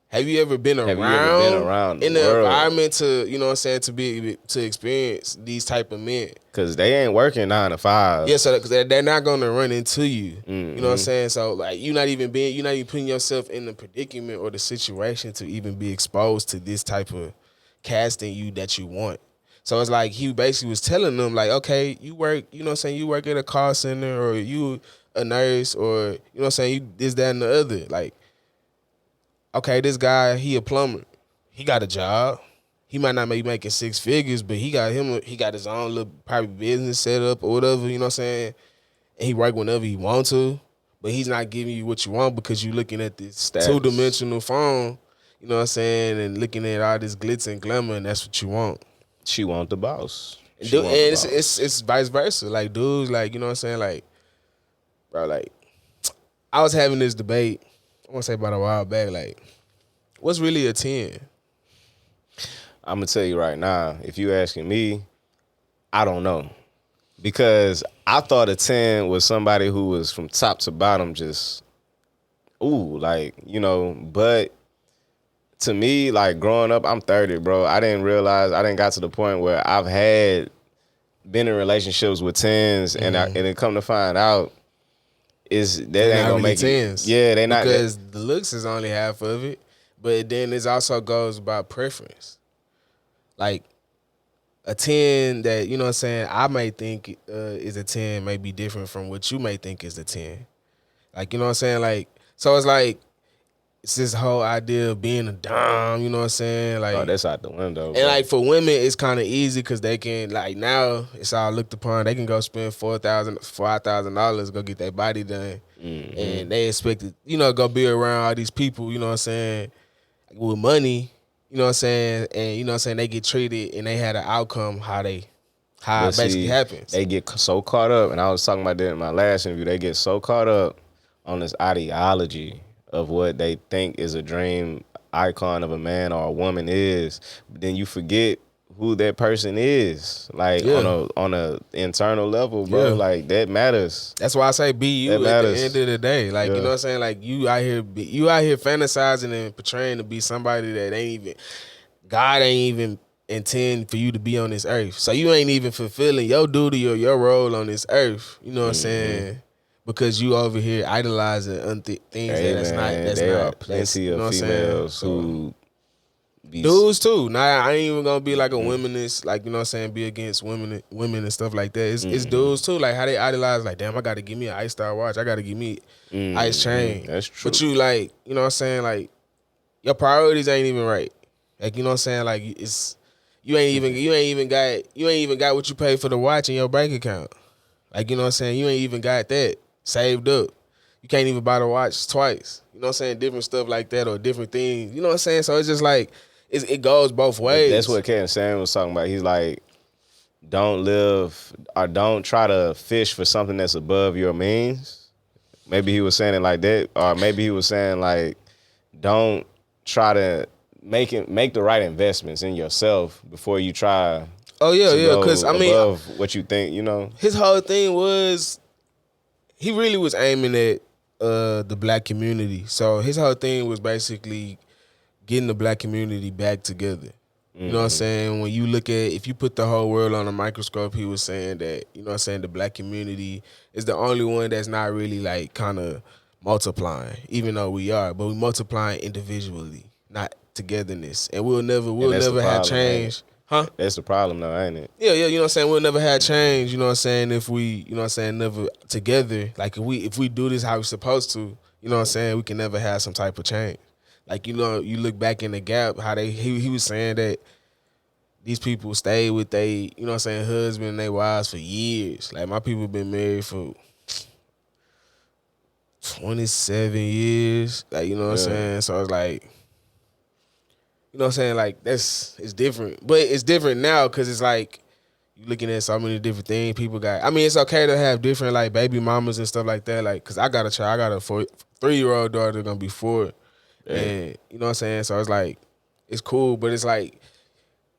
Have you ever been around in the environment to, you know what I'm saying, to experience these type of men? Because they ain't working 9 to 5. Yeah, so because they're not gonna run into you. Mm-hmm. You know what I'm saying? So like you're not even putting yourself in the predicament or the situation to even be exposed to this type of casting you that you want. So it's like he basically was telling them like, okay, you work, you know what I'm saying, you work at a call center or you a nurse or, you know what I'm saying, you this, that, and the other. Like, okay, this guy, he a plumber. He got a job. He might not be making 6 figures, but he got his own little private business set up or whatever, you know what I'm saying? And he work whenever he want to, but he's not giving you what you want because you looking at this two-dimensional phone, you know what I'm saying, and looking at all this glitz and glamour, and that's what you want. She want the boss. It's vice versa. Like, dudes, like, you know what I'm saying? Like, bro, like, I was having this debate, I want to say about a while back, like, what's really a 10? I'm going to tell you right now, if you asking me, I don't know. Because I thought a 10 was somebody who was from top to bottom just, like, you know, but to me, like, growing up, I'm 30, bro. I didn't got to the point where I've been in relationships with 10s, and it come to find out, ain't gonna make 10s. Yeah, they not. Because the looks is only half of it, but then it also goes by preference. Like, a 10 that, you know what I'm saying, I may think is a 10 may be different from what you may think is a 10. Like, you know what I'm saying? Like, so it's like, it's this whole idea of being a dom, you know what I'm saying? Like, Oh, that's out the window, and bro. like for women, it's kind of easy because they can, like, now it's all looked upon. They can go spend $5,000 go get their body done, and they expect to, you know, go be around all these people, you know what I'm saying, with money, you know what I'm saying, and you know what I'm saying, they get treated and they had an outcome how But it basically see, happens. they get so caught up, and I was talking about that in my last interview. They get so caught up on this ideology of what they think is a dream icon of a man or a woman is. But then you forget who that person is, like Yeah. on a internal level, bro. Yeah. Like that matters. That's why I say be you That at the matters. end of the day. Like, you Yeah. know what I'm saying? Like, you out here fantasizing and portraying to be somebody that ain't even, God ain't even intend for you to be on this earth. So you ain't even fulfilling your duty or your role on this earth. You know what I'm saying? Because you over here idolizing things Hey that's not, man, there are that's, plenty you know of what I'm saying? females So, who be dudes too. Now I ain't even gonna be like a womanist, like, you know what I'm saying, be against women and stuff like that. It's dudes too, like how they idolize, like, damn, I gotta give me an Ice Star watch, I gotta give me ice chain. That's true. But you, like, you know what I'm saying, like, your priorities ain't even right. Like, you know what I'm saying, like, it's you ain't even got what you pay for the watch in your bank account. Like, you know what I'm saying, you ain't even got that saved up. You can't even buy the watch twice. You know what I'm saying? Different stuff like that or different things. You know what I'm saying? So it's just like, it goes both ways. That's what Ken Sam was talking about. He's like, don't live or don't try to fish for something that's above your means. Maybe he was saying it like that, or maybe he was saying like, don't try to make the right investments in yourself before you try. Oh yeah, to yeah. go Because I mean, above what you think, you know. his whole thing was he really was aiming at the black community. So his whole thing was basically getting the black community back together. You know what I'm saying? When you look at, if you put the whole world on a microscope, he was saying that, you know what I'm saying, the black community is the only one that's not really like kind of multiplying, even though we are, but we multiplying individually, not togetherness. And we'll that's the never have problem, ain't change. Huh? That's the problem, though, ain't it? Yeah, you know what I'm saying? We'll never have change, you know what I'm saying, if we, you know what I'm saying, never together. Like if we do this how we're supposed to, you know what I'm saying, we can never have some type of change. Like, you know, you look back in the gap, how he was saying that these people stayed with they, you know what I'm saying, husband and their wives for years. Like, my people been married for 27 years. Like, you know what I'm saying? So it's like, you know what I'm saying? Like, it's different. But it's different now because it's like, you looking at so many different things people got. I mean, it's okay to have different, like, baby mamas and stuff like that. Like, because I got a child. I got a 3-year-old daughter going to be 4. Yeah. And, you know what I'm saying? So it's like, it's cool, but it's like,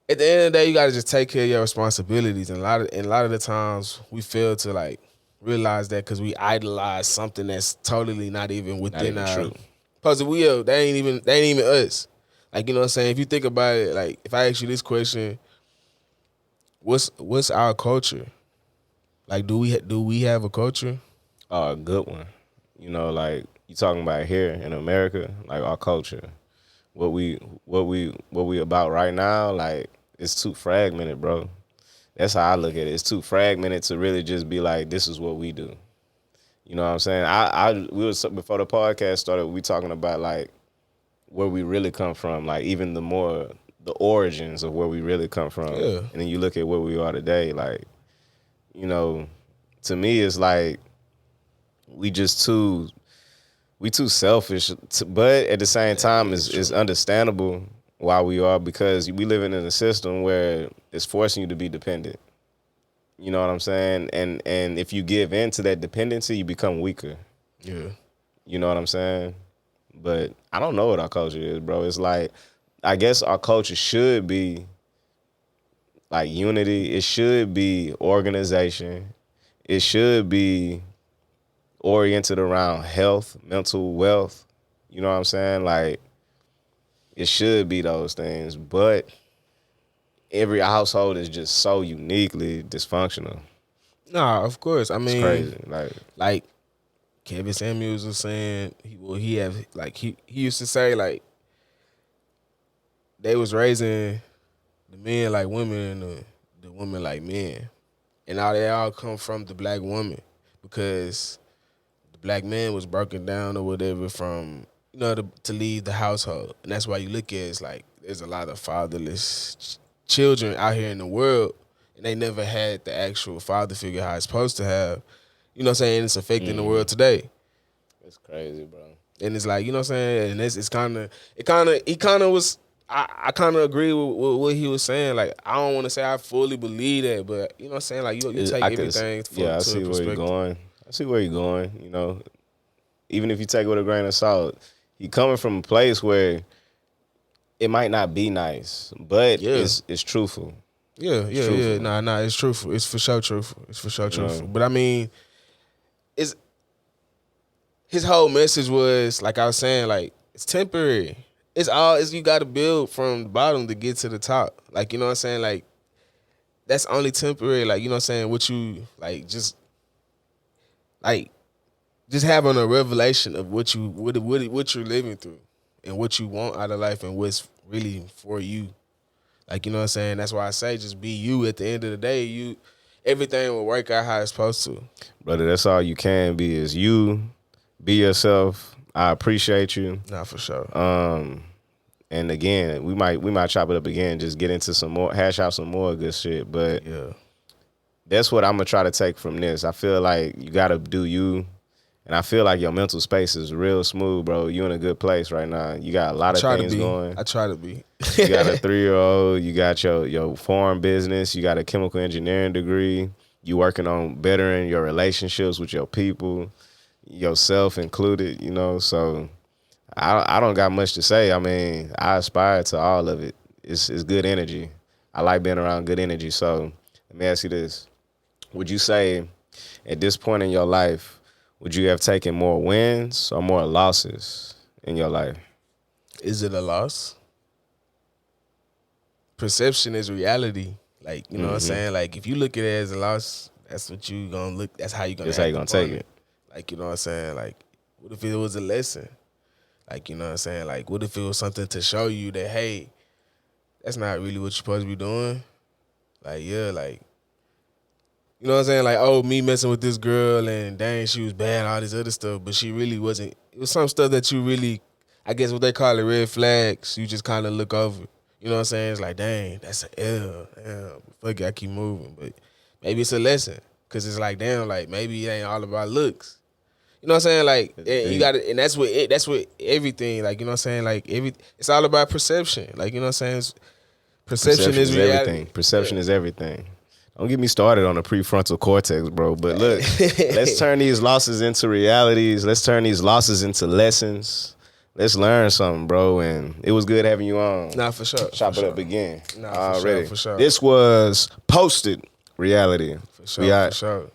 at the end of the day, you gotta just take care of your responsibilities. And a lot of the times we fail to like realize that because we idolize something that's totally not even within even our. true. Because they ain't even us. Like, you know what I'm saying? If you think about it, like, if I ask you this question, what's our culture? Like, do we have a culture? A good one. You know, like you talking about here in America, like our culture, what we about right now, like it's too fragmented, bro. That's how I look at it. It's too fragmented to really just be like, this is what we do. You know what I'm saying? We was before the podcast started, we talking about like where we really come from, like even the origins of where we really come from. Yeah. And then you look at where we are today, like, you know, to me it's like we too selfish, but at the same time it's understandable why we are, because we living in a system where it's forcing you to be dependent. You know what I'm saying? And if you give in to that dependency, you become weaker. Yeah. You know what I'm saying? But I don't know what our culture is, bro. It's like, I guess our culture should be like unity. It should be organization. It should be oriented around health, mental wealth. You know what I'm saying? Like, it should be those things, but every household is just so uniquely dysfunctional. Nah, of course. I It's mean, crazy. like Kevin Samuels was saying, he used to say, like, they was raising the men like women and the women like men. And now they all come from the black woman, because the black man was broken down or whatever from, you know, to leave the household. And that's why you look at it, it's like there's a lot of fatherless children out here in the world, and they never had the actual father figure how it's supposed to have. You know what I'm saying? It's affecting the world today. It's crazy, bro. And it's like, you know what I'm saying? And it's kind of, he kind of was, I kind of agree with what he was saying. Like, I don't want to say I fully believe that, but you know what I'm saying? Like, you take everything I see where you're going. I see where you're going, you know. Even if you take it with a grain of salt, he coming from a place where it might not be nice, but it's truthful. Yeah. Nah, it's truthful. It's for sure truthful. Truthful. But I mean, his whole message was, like I was saying, like, it's temporary. It's you got to build from the bottom to get to the top. Like, you know what I'm saying? Like, that's only temporary. Like, you know what I'm saying? What you, like, just having a revelation of what you're living through and what you want out of life and what's really for you. Like, you know what I'm saying? That's why I say just be you. At the end of the day, everything will work out how it's supposed to. Brother, that's all you can be is you. Be yourself. I appreciate you. Nah, for sure. And again, we might chop it up again, just get into some more, hash out some more good shit. But yeah, that's what I'm gonna try to take from this. I feel like you gotta do you. And I feel like your mental space is real smooth, bro. You in a good place right now. You got a lot of things going. I try to be. You got a 3-year-old. You got your farm business. You got a chemical engineering degree. You working on bettering your relationships with your people, yourself included, you know. So I don't got much to say. I mean, I aspire to all of it. It's good energy. I like being around good energy. So let me ask you this. Would you say at this point in your life, would you have taken more wins or more losses in your life? Is it a loss? Perception is reality. Like, you know what I'm saying? Like, if you look at it as a loss, that's what you gonna look. That's how you gonna. That's how you gonna take it. Like, you know what I'm saying? Like, what if it was a lesson? Like, you know what I'm saying? Like, what if it was something to show you that, hey, that's not really what you're supposed to be doing? Like, yeah, like, you know what I'm saying? Like, oh, me messing with this girl and dang, she was bad, all this other stuff, but she really wasn't. It was some stuff that you really, I guess what they call it, red flags, you just kind of look over. You know what I'm saying? It's like, dang, that's an L. Damn, fuck it, I keep moving. But maybe it's a lesson, because it's like, damn, like, maybe it ain't all about looks. You know what I'm saying? Like, and you got to, and that's what everything, like, you know what I'm saying? Like, it's all about perception. Like, you know what I'm saying? Perception is reality. Everything. Perception is everything. Don't get me started on the prefrontal cortex, bro. But look, let's turn these losses into realities. Let's turn these losses into lessons. Let's learn something, bro. And it was good having you on. Nah, for sure. Chop it up again. Nah, for sure. This was Posted Reality. For sure.